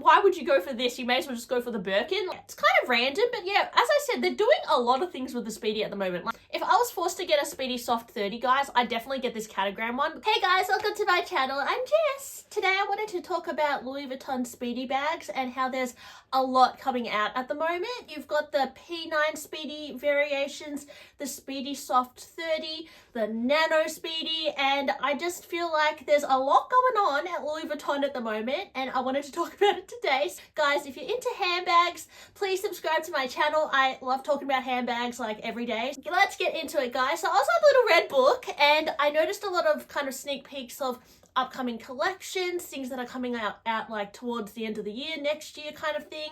why would you go for this? You may as well just go for the Birkin. It's kind of random, but yeah, as I said, they're doing a lot of things with the Speedy at the moment. Like, if I was forced to get a Speedy Soft 30, guys, I'd definitely get this Catagram one. Hey guys, welcome to my channel. I'm Jess. Today I wanted to talk about Louis Vuitton Speedy bags and how there's a lot coming out at the moment. You've got the P9 Speedy variations, the Speedy Soft 30, the Nano Speedy, and I just feel like there's a lot going on at Louis Vuitton at the moment, and I wanted to talk about it today. Guys, if you're into handbags, please subscribe to my channel. I love talking about handbags like every day. Let's get into it, guys. So I was on a little red book and I noticed a lot of kind of sneak peeks of upcoming collections, things that are coming out like towards the end of the year, next year kind of thing.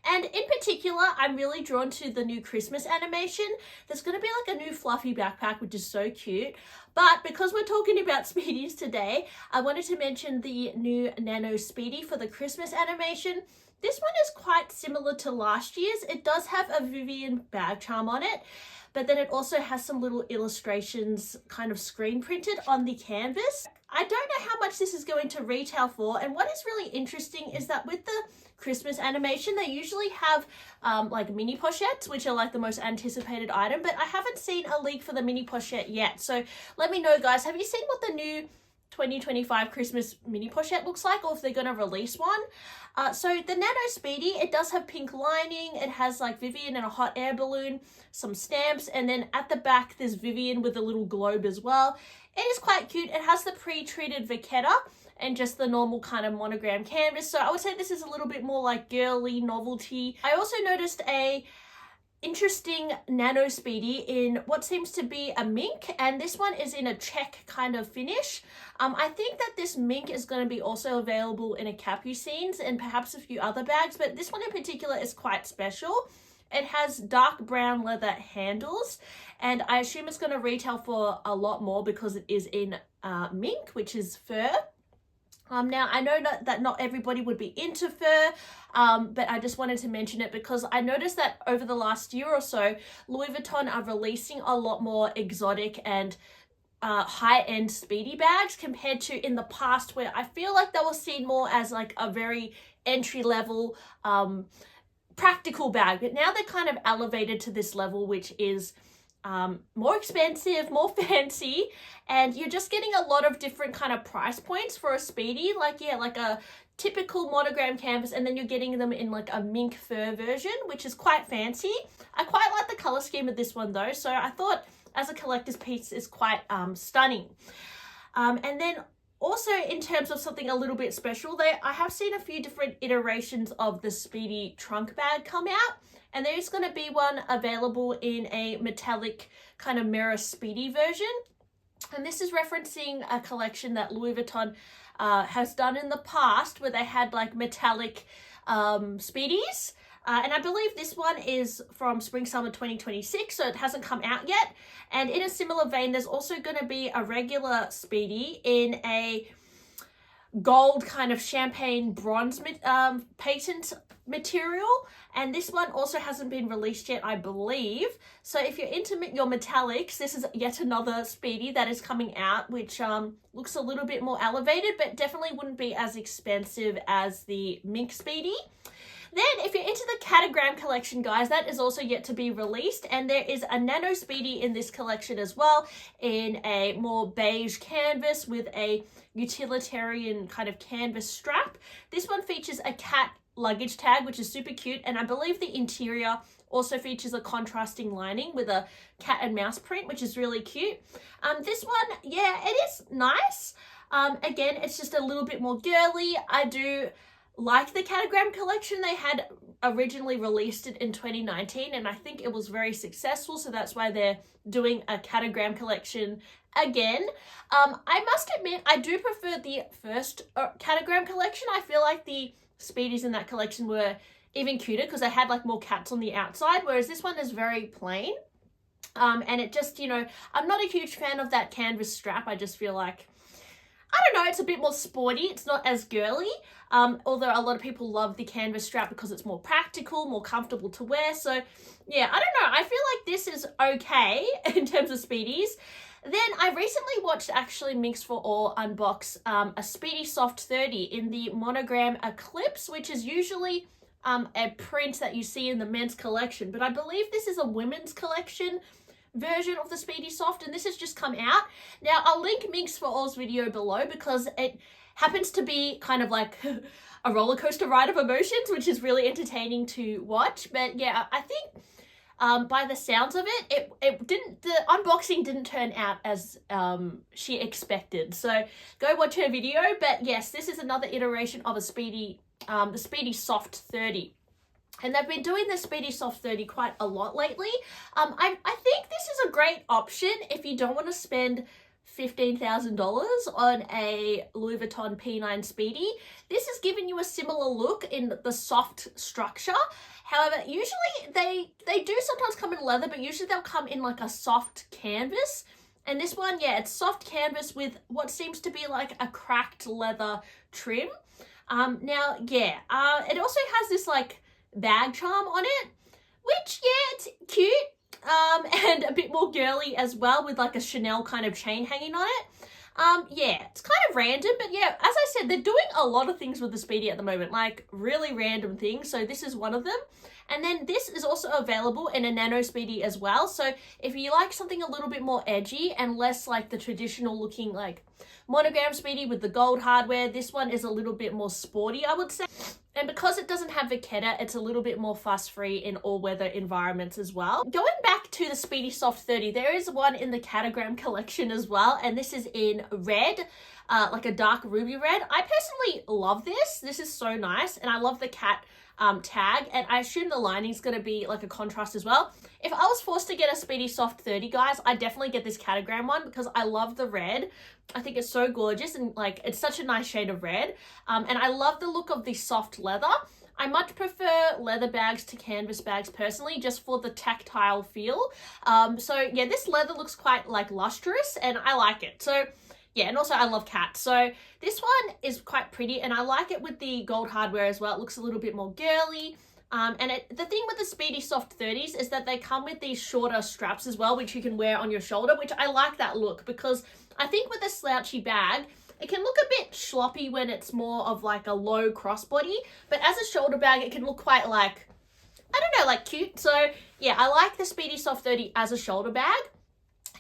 And in particular, I'm really drawn to the new Christmas animation. There's going to be like a new fluffy backpack, which is so cute. But because we're talking about Speedies today, I wanted to mention the new Nano Speedy for the Christmas animation. This one is quite similar to last year's. It does have a Vivienne bag charm on it, but then it also has some little illustrations kind of screen printed on the canvas. I don't know how much this is going to retail for, and what is really interesting is that with the Christmas animation, they usually have like mini pochettes, which are like the most anticipated item, but I haven't seen a leak for the mini pochette yet. So let me know, guys, have you seen what the new 2025 Christmas mini pochette looks like, or if they're going to release one? So the Nano Speedy, it does have pink lining, it has like Vivienne and a hot air balloon, some stamps, and then at the back there's Vivienne with a little globe as well. It is quite cute. It has the pre-treated vachetta and just the normal kind of monogram canvas, so I would say this is a little bit more like girly novelty. I also noticed a interesting Nano Speedy in what seems to be a mink, and this one is in a check kind of finish. I think that this mink is going to be also available in a Capucines and perhaps a few other bags, but this one in particular is quite special. It has dark brown leather handles, and I assume it's going to retail for a lot more because it is in mink, which is fur. Now, I know that not everybody would be into fur, but I just wanted to mention it because I noticed that over the last year or so, Louis Vuitton are releasing a lot more exotic and high-end Speedy bags compared to in the past, where I feel like they were seen more as like a very entry-level practical bag, but now they're kind of elevated to this level, which is more expensive, more fancy, and you're just getting a lot of different kind of price points for a Speedy, like like a typical monogram canvas, and then you're getting them in like a mink fur version, which is quite fancy. I quite like the color scheme of this one though, so I thought as a collector's piece is quite stunning. And then also, in terms of something a little bit special, I have seen a few different iterations of the Speedy trunk bag come out, and there's going to be one available in a metallic kind of mirror Speedy version. And this is referencing a collection that Louis Vuitton has done in the past, where they had like metallic Speedies. And I believe this one is from Spring/Summer 2026, so it hasn't come out yet. And in a similar vein, there's also going to be a regular Speedy in a gold kind of champagne bronze patent material. And this one also hasn't been released yet, I believe. So if you're into your metallics, this is yet another Speedy that is coming out, which looks a little bit more elevated, but definitely wouldn't be as expensive as the Mink Speedy. Then, if you're into the Catagram collection, guys, that is also yet to be released, and there is a Nano Speedy in this collection as well, in a more beige canvas with a utilitarian kind of canvas strap. This one features a cat luggage tag, which is super cute, and I believe the interior also features a contrasting lining with a cat and mouse print, which is really cute. This one, yeah, it is nice. Again, it's just a little bit more girly. I do like the Catagram collection. They had originally released it in 2019, and I think it was very successful, so that's why they're doing a Catagram collection again. I must admit, I do prefer the first Catagram collection. I feel like the Speedies in that collection were even cuter because they had like more cats on the outside, whereas this one is very plain. And it just, I'm not a huge fan of that canvas strap. I just feel like, I don't know, it's a bit more sporty. It's not as girly, although a lot of people love the canvas strap because it's more practical, more comfortable to wear. So yeah, I don't know. I feel like this is okay in terms of Speedies. Then I recently watched actually Minks for All unbox a Speedy Soft 30 in the monogram Eclipse, which is usually a print that you see in the men's collection, but I believe this is a women's collection version of the Speedy Soft, and this has just come out. Now, I'll link Minks for All's video below because it happens to be kind of like a roller coaster ride of emotions, which is really entertaining to watch. But yeah, I think by the sounds of it, the unboxing didn't turn out as she expected. So go watch her video. But yes, this is another iteration of a Speedy, the Speedy Soft 30. And they've been doing the Speedy Soft 30 quite a lot lately. I think this is a great option if you don't want to spend $15,000 on a Louis Vuitton P9 Speedy. This has given you a similar look in the soft structure. However, usually they do sometimes come in leather, but usually they'll come in like a soft canvas. And this one, yeah, it's soft canvas with what seems to be like a cracked leather trim. Now, yeah, it also has this like bag charm on it, which, yeah, it's cute. And a bit more girly as well with like a Chanel kind of chain hanging on it. Yeah, it's kind of random, but yeah, as I said, they're doing a lot of things with the Speedy at the moment, like really random things. So this is one of them. And then this is also available in a nano Speedy as well. So if you like something a little bit more edgy and less like the traditional looking like monogram Speedy with the gold hardware, this one is a little bit more sporty, I would say. And because it doesn't have Vachetta, it's a little bit more fuss-free in all-weather environments as well. Going back to the Speedy Soft 30, there is one in the Catagram collection as well, and this is in red, like a dark ruby red. I personally love this. This is so nice, and I love the cat tag, and I assume the lining's going to be like a contrast as well. If I was forced to get a Speedy Soft 30, guys, I'd definitely get this Catagram one because I love the red. I think it's so gorgeous and like it's such a nice shade of red. And I love the look of the soft leather. I much prefer leather bags to canvas bags personally, just for the tactile feel. So yeah, this leather looks quite like lustrous and I like it. So yeah, and also I love cats. So this one is quite pretty and I like it with the gold hardware as well. It looks a little bit more girly. And the thing with the Speedy Soft 30s is that they come with these shorter straps as well, which you can wear on your shoulder, which I like that look because I think with a slouchy bag, it can look a bit sloppy when it's more of like a low crossbody, but as a shoulder bag, it can look quite like, I don't know, like cute. So yeah, I like the Speedy Soft 30 as a shoulder bag.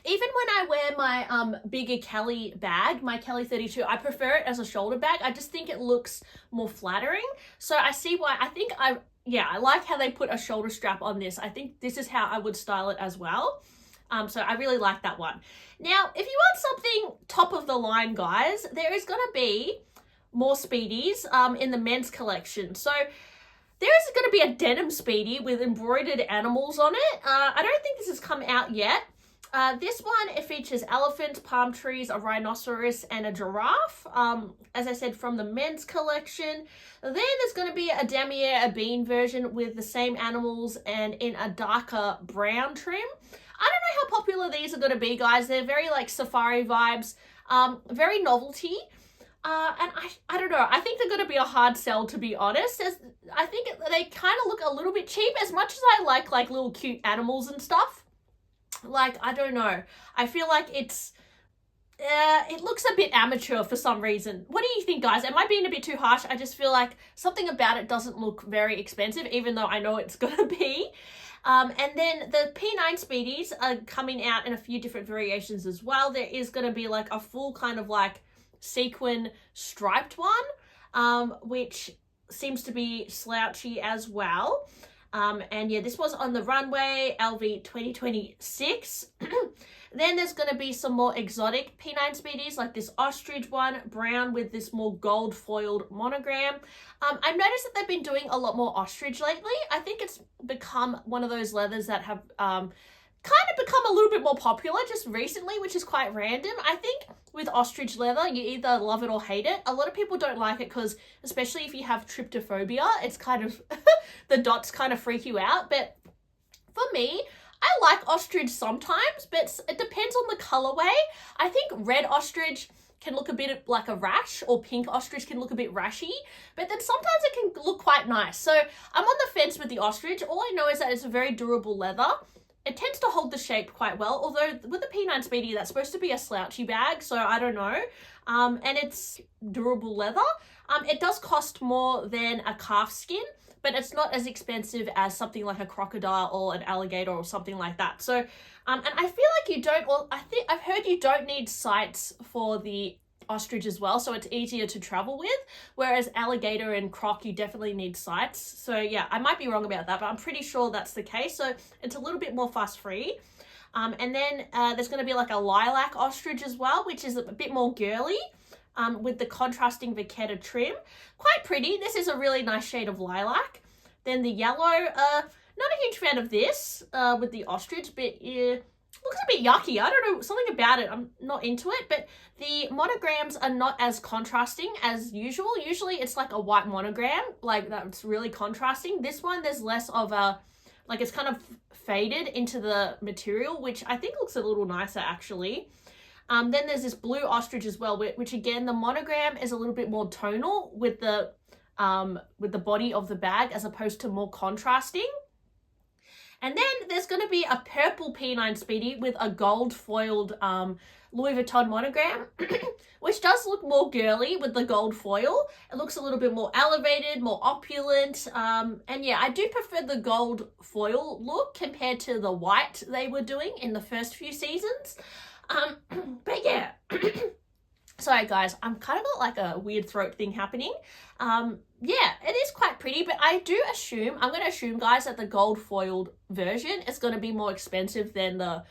Even when I wear my bigger Kelly bag, my Kelly 32, I prefer it as a shoulder bag. I just think it looks more flattering. So I see why. I like how they put a shoulder strap on this. I think this is how I would style it as well. So I really like that one. Now, if you want something top of the line, guys, there is going to be more Speedies in the men's collection. So there is going to be a denim Speedy with embroidered animals on it. I don't think this has come out yet. This one, it features elephants, palm trees, a rhinoceros, and a giraffe. As I said, from the men's collection. Then there's going to be a damier, a bean version with the same animals and in a darker brown trim. I don't know how popular these are going to be, guys. They're very like safari vibes, very novelty. And I don't know. I think they're going to be a hard sell, to be honest. I think they kind of look a little bit cheap, as much as I like little cute animals and stuff. Like, I don't know. I feel like it looks a bit amateur for some reason. What do you think, guys? Am I being a bit too harsh? I just feel like something about it doesn't look very expensive, even though I know it's going to be. And then the P9 Speedies are coming out in a few different variations as well. There is going to be like a full kind of like sequin striped one, which seems to be slouchy as well. And yeah, this was on the runway, LV 2026. Then there's going to be some more exotic P9 Speedies, like this ostrich one, brown with this more gold foiled monogram. I've noticed that they've been doing a lot more ostrich lately. I think it's become one of those leathers that have kind of become a little bit more popular just recently, which is quite random. I think with ostrich leather, you either love it or hate it. A lot of people don't like it because, especially if you have tryptophobia, it's kind of, the dots kind of freak you out. But for me, I like ostrich sometimes, but it depends on the colorway. I think red ostrich can look a bit like a rash, or pink ostrich can look a bit rashy, but then sometimes it can look quite nice. So I'm on the fence with the ostrich. All I know is that it's a very durable leather. it tends to hold the shape quite well, although with the P9 Speedy, that's supposed to be a slouchy bag, so I don't know. And it's durable leather. It does cost more than a calf skin, but it's not as expensive as something like a crocodile or an alligator or something like that. So, and I feel like you don't, well, I've heard you don't need sights for the ostrich as well, so it's easier to travel with, whereas alligator and croc you definitely need sights. So yeah, I might be wrong about that, but I'm pretty sure that's the case. So it's a little bit more fuss free. And then there's going to be like a lilac ostrich as well, which is a bit more girly, with the contrasting vachetta trim. Quite pretty. This is a really nice shade of lilac. Then the yellow, not a huge fan of this with the ostrich, but looks a bit yucky. I don't know, something about it, I'm not into it. But the monograms are not as contrasting as usual. Usually it's like a white monogram, like that's really contrasting. This one, there's less of a, like it's kind of faded into the material, which I think looks a little nicer actually. Then there's this blue ostrich as well, which again, the monogram is a little bit more tonal with the body of the bag as opposed to more contrasting. And then there's going to be a purple P9 Speedy with a gold foiled Louis Vuitton monogram, which does look more girly with the gold foil. It looks a little bit more elevated, more opulent. And yeah, I do prefer the gold foil look compared to the white they were doing in the first few seasons. But yeah, sorry guys, I'm kind of got like a weird throat thing happening. Yeah, it is quite pretty, but I'm going to assume guys that the gold foiled version is going to be more expensive than the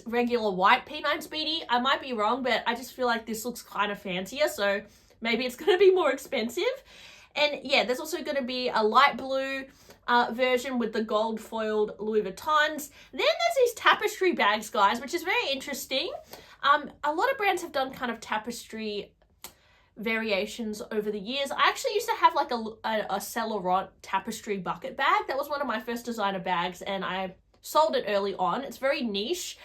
regular white P9 Speedy. I might be wrong, but I just feel like this looks kind of fancier, so maybe it's going to be more expensive. And yeah, there's also going to be a light blue version with the gold foiled Louis Vuittons. Then there's these Tapestry bags, guys, which is very interesting. A lot of brands have done kind of Tapestry variations over the years. I actually used to have like a Saint Laurent Tapestry bucket bag. That was one of my first designer bags, and I sold it early on. It's very niche.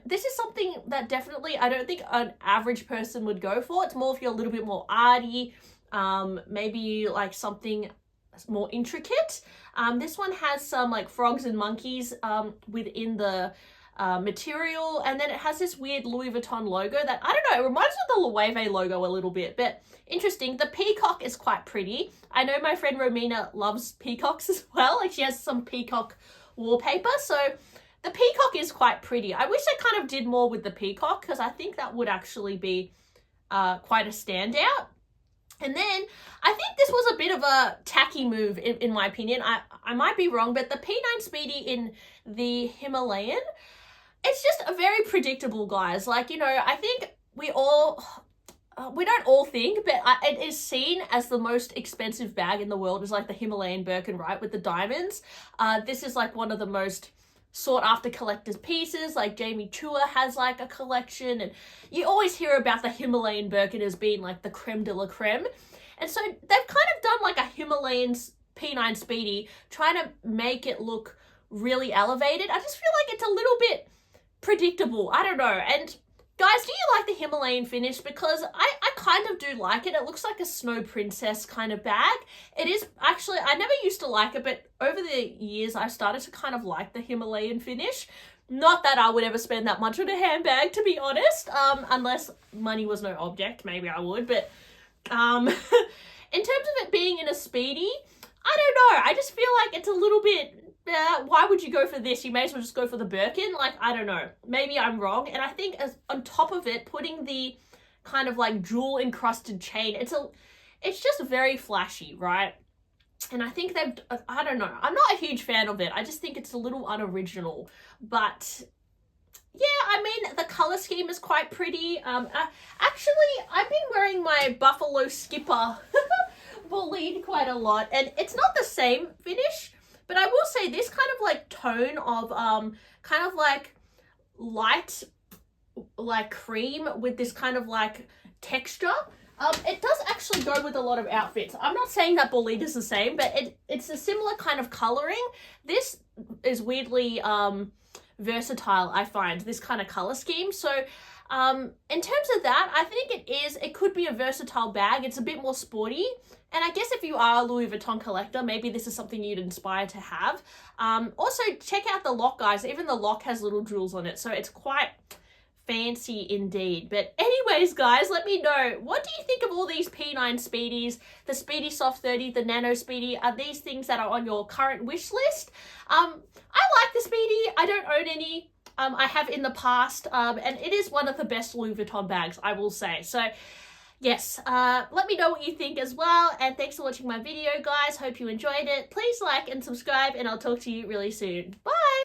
This is something that definitely I don't think an average person would go for. It's more if you're a little bit more arty, maybe like something more intricate. This one has some like frogs and monkeys within the material, and then it has this weird Louis Vuitton logo that, I don't know, it reminds me of the Loewe logo a little bit, but interesting. The peacock is quite pretty. I know my friend Romina loves peacocks as well, like she has some peacock wallpaper, so the peacock is quite pretty. I wish I kind of did more with the peacock, because I think that would actually be quite a standout. And then I think this was a bit of a tacky move in my opinion. I might be wrong, but the P9 Speedy in the Himalayan, it's just very predictable, guys. Like, you know, I think we don't all think, but it is seen as the most expensive bag in the world is like the Himalayan Birkin, right, with the diamonds. This is like one of the most sought after collector's pieces. Like Jamie Chua has like a collection, and you always hear about the Himalayan Birkin as being like the creme de la creme. And so they've kind of done like a Himalayan P9 Speedy, trying to make it look really elevated. I just feel like it's a little bit predictable. I don't know. And guys, do you like the Himalayan finish? Because I kind of do like it. It looks like a snow princess kind of bag. It is actually, I never used to like it, but over the years I've started to kind of like the Himalayan finish. Not that I would ever spend that much on a handbag, to be honest, unless money was no object, maybe I would. But in terms of it being in a Speedy, I don't know. I just feel like it's a little bit, why would you go for this? You may as well just go for the Birkin. Like, I don't know. Maybe I'm wrong. And I think as on top of it, putting the kind of like jewel encrusted chain, it's just very flashy, right? And I think I don't know. I'm not a huge fan of it. I just think it's a little unoriginal. But yeah, I mean, the color scheme is quite pretty. Actually, I've been wearing my Buffalo Skipper Bolide quite a lot, and it's not the same finish. But I will say this kind of like tone of kind of like light like cream with this kind of like texture. It does actually go with a lot of outfits. I'm not saying that Bolide is the same, but it's a similar kind of coloring. This is weirdly versatile, I find, this kind of color scheme. So In terms of that, I think it could be a versatile bag. It's a bit more sporty. And I guess if you are a Louis Vuitton collector, maybe this is something you'd inspire to have. Also, check out the lock, guys. Even the lock has little jewels on it, so it's quite fancy indeed. But anyways, guys, let me know, what do you think of all these P9 Speedies, the Speedy Soft 30, the Nano Speedy? Are these things that are on your current wish list? I like the Speedy. I don't own any. I have in the past, and it is one of the best Louis Vuitton bags, I will say. So yes, let me know what you think as well, and thanks for watching my video, guys. Hope you enjoyed it. Please like and subscribe, and I'll talk to you really soon. Bye!